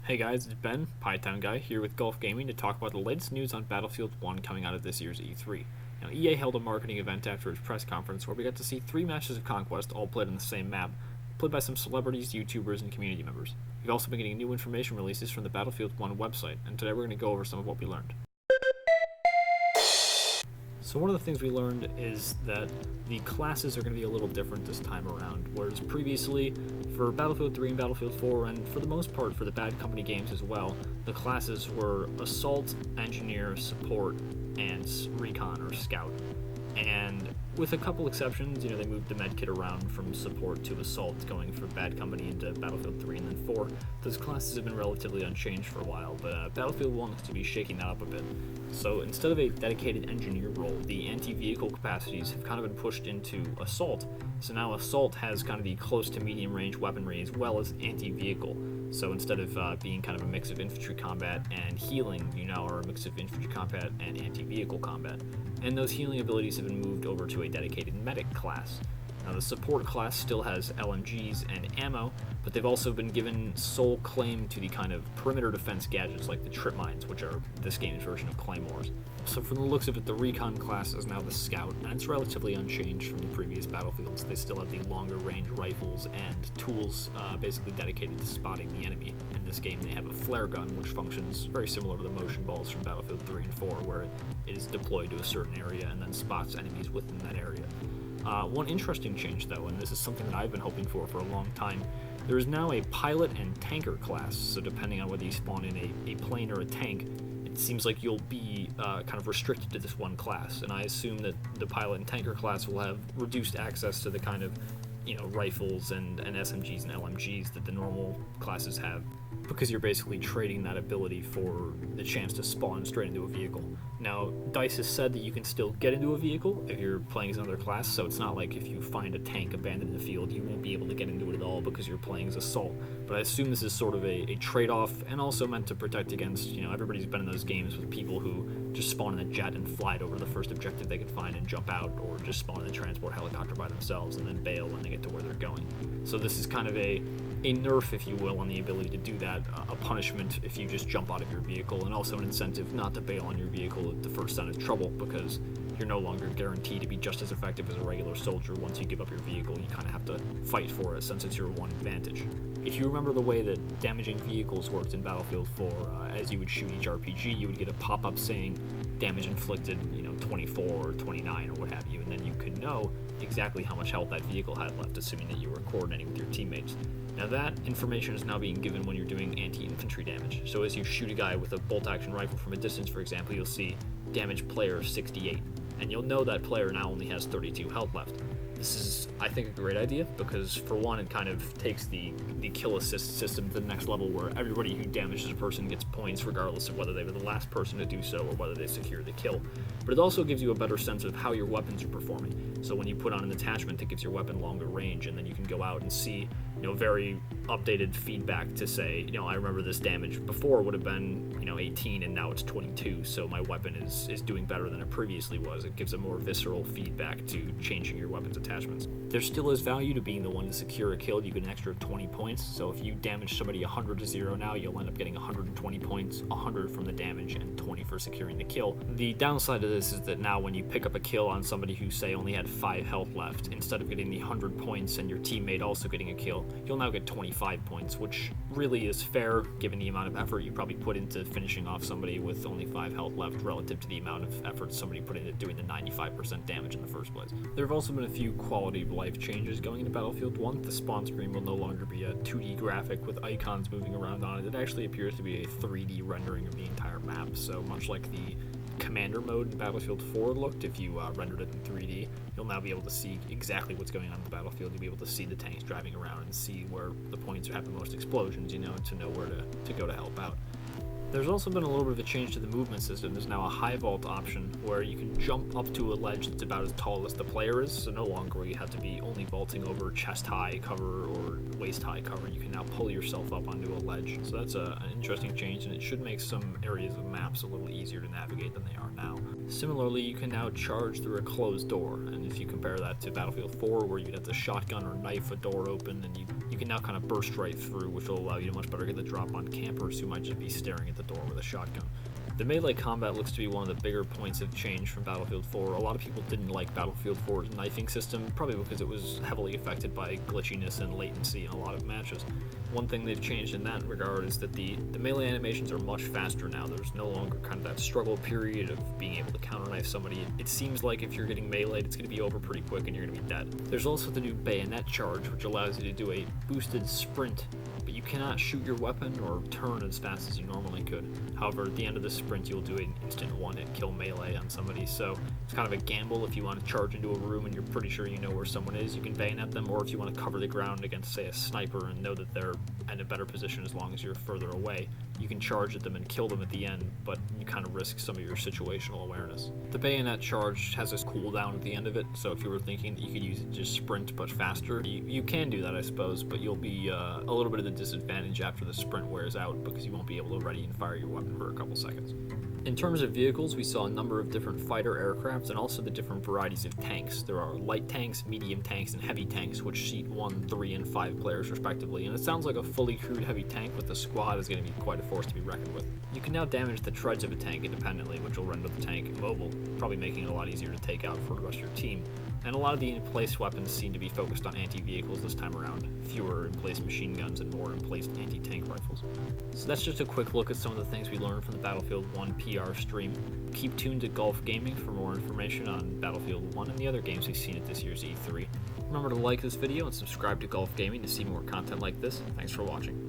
Hey guys, it's Ben, Pytown Guy, here with Gulf Gaming to talk about the latest news on Battlefield 1 coming out of this year's E3. Now, EA held a marketing event after its press conference where we got to see 3 matches of Conquest all played on the same map, played by some celebrities, YouTubers, and community members. We've also been getting new information releases from the Battlefield 1 website, and today we're going to go over some of what we learned. So one of the things we learned is that the classes are going to be a little different this time around, whereas previously, for Battlefield 3 and Battlefield 4, and for the most part for the Bad Company games as well, the classes were Assault, Engineer, Support, and Recon or Scout. And with a couple exceptions, they moved the medkit around from Support to Assault, going from Bad Company into Battlefield 3 and then 4. Those classes have been relatively unchanged for a while, but Battlefield 1 looks to be shaking that up a bit. So instead of a dedicated engineer role, the anti-vehicle capacities have kind of been pushed into Assault. So now Assault has kind of the close to medium range weaponry as well as anti-vehicle. So instead of being kind of a mix of infantry combat and healing, you now are a mix of infantry combat and anti-vehicle combat. And those healing abilities have been moved over to a dedicated medic class. Now the support class still has LMGs and ammo, but they've also been given sole claim to the kind of perimeter defense gadgets like the trip mines, which are this game's version of claymores. So from the looks of it, the Recon class is now the Scout, and it's relatively unchanged from the previous Battlefields. They still have the longer range rifles and tools basically dedicated to spotting the enemy. In this game they have a flare gun, which functions very similar to the motion balls from Battlefield 3 and 4, where it is deployed to a certain area and then spots enemies within that area. One interesting change, though, and this is something that I've been hoping for a long time, there is now a pilot and tanker class, so depending on whether you spawn in a plane or a tank, it seems like you'll be kind of restricted to this one class, and I assume that the pilot and tanker class will have reduced access to the kind of rifles and SMGs and LMGs that the normal classes have, because you're basically trading that ability for the chance to spawn straight into a vehicle. Now, DICE has said that you can still get into a vehicle if you're playing as another class, so it's not like if you find a tank abandoned in the field, you won't be able to get into it at all because you're playing as Assault. But I assume this is sort of a trade-off, and also meant to protect against, everybody's been in those games with people who just spawn in a jet and fly it over the first objective they can find and jump out, or just spawn in a transport helicopter by themselves and then bail when they get to where they're going. So this is kind of a nerf, if you will, on the ability to do that, a punishment if you just jump out of your vehicle, and also an incentive not to bail on your vehicle at the first sign of trouble, because you're no longer guaranteed to be just as effective as a regular soldier. Once you give up your vehicle, you kind of have to fight for it since it's your one advantage. If you remember the way that damaging vehicles worked in Battlefield 4, as you would shoot each RPG, you would get a pop-up saying damage inflicted, 24 or 29 or what have you, and then you could know exactly how much health that vehicle had left, assuming that you were coordinating with your teammates. Now that information is now being given when you're doing anti-infantry damage. So as you shoot a guy with a bolt-action rifle from a distance, for example, you'll see damage player 68, and you'll know that player now only has 32 health left. This is, I think, a great idea, because for one, it kind of takes the kill assist system to the next level, where everybody who damages a person gets points regardless of whether they were the last person to do so or whether they secured the kill. But it also gives you a better sense of how your weapons are performing. So when you put on an attachment that gives your weapon longer range, and then you can go out and see very updated feedback to say, I remember this damage before would have been 18 and now it's 22, so my weapon is doing better than it previously was. It gives a more visceral feedback to changing your weapon's attachments. There still is value to being the one to secure a kill. You get an extra 20 points, so if you damage somebody 100 to 0 now, you'll end up getting 120 points, 100 from the damage and 20 for securing the kill. The downside of this is that now when you pick up a kill on somebody who, say, only had 5 health left, instead of getting the 100 points and your teammate also getting a kill, you'll now get 25 points, which really is fair given the amount of effort you probably put into finishing off somebody with only 5 health left relative to the amount of effort somebody put into doing the 95% damage in the first place. There have also been a few quality of life changes going into Battlefield 1. The spawn screen will no longer be a 2D graphic with icons moving around on it. It actually appears to be a 3D rendering of the entire map, so much like the Commander mode in Battlefield 4 looked. If you rendered it in 3D, you'll now be able to see exactly what's going on in the battlefield. You'll be able to see the tanks driving around and see where the points have the most explosions, to know where to go to help out. There's also been a little bit of a change to the movement system. There's now a high vault option where you can jump up to a ledge that's about as tall as the player is, so no longer will you have to be only vaulting over chest high cover or waist high cover. You can now pull yourself up onto a ledge. So that's an interesting change, and it should make some areas of maps a little easier to navigate than they are now. Similarly, you can now charge through a closed door, and if you compare that to Battlefield 4, where you'd have to shotgun or knife a door open and you you can now kind of burst right through, which will allow you to much better get the drop on campers who might just be staring at the door with a shotgun. The melee combat looks to be one of the bigger points of change from Battlefield 4. A lot of people didn't like Battlefield 4's knifing system, probably because it was heavily affected by glitchiness and latency in a lot of matches. One thing they've changed in that regard is that the melee animations are much faster now. There's no longer kind of that struggle period of being able to counter-knife somebody. It seems like if you're getting meleeed, it's going to be over pretty quick and you're going to be dead. There's also the new bayonet charge, which allows you to do a boosted sprint, but you cannot shoot your weapon or turn as fast as you normally could. However, at the end of the sprint, you'll do an instant one-hit kill melee on somebody, so it's kind of a gamble. If you want to charge into a room and you're pretty sure you know where someone is, you can bayonet them, or if you want to cover the ground against, say, a sniper and know that they're in a better position as long as you're further away, you can charge at them and kill them at the end, but you kind of risk some of your situational awareness. The bayonet charge has this cooldown at the end of it, so if you were thinking that you could use it to just sprint but faster, you can do that, I suppose, but you'll be a little bit of a disadvantage after the sprint wears out because you won't be able to ready and fire your weapon for a couple seconds. In terms of vehicles, we saw a number of different fighter aircraft and also the different varieties of tanks. There are light tanks, medium tanks, and heavy tanks, which seat 1, 3, and 5 players respectively, and it sounds like a fully crewed heavy tank, but the squad is going to be quite a force to be reckoned with. You can now damage the treads of a tank independently, which will render the tank immobile, probably making it a lot easier to take out for the rest of your team. And a lot of the in-place weapons seem to be focused on anti-vehicles this time around. Fewer in-place machine guns and more in-place anti-tank rifles. So that's just a quick look at some of the things we learned from the Battlefield 1 PR stream. Keep tuned to Golf Gaming for more information on Battlefield 1 and the other games we've seen at this year's E3. Remember to like this video and subscribe to Golf Gaming to see more content like this. Thanks for watching.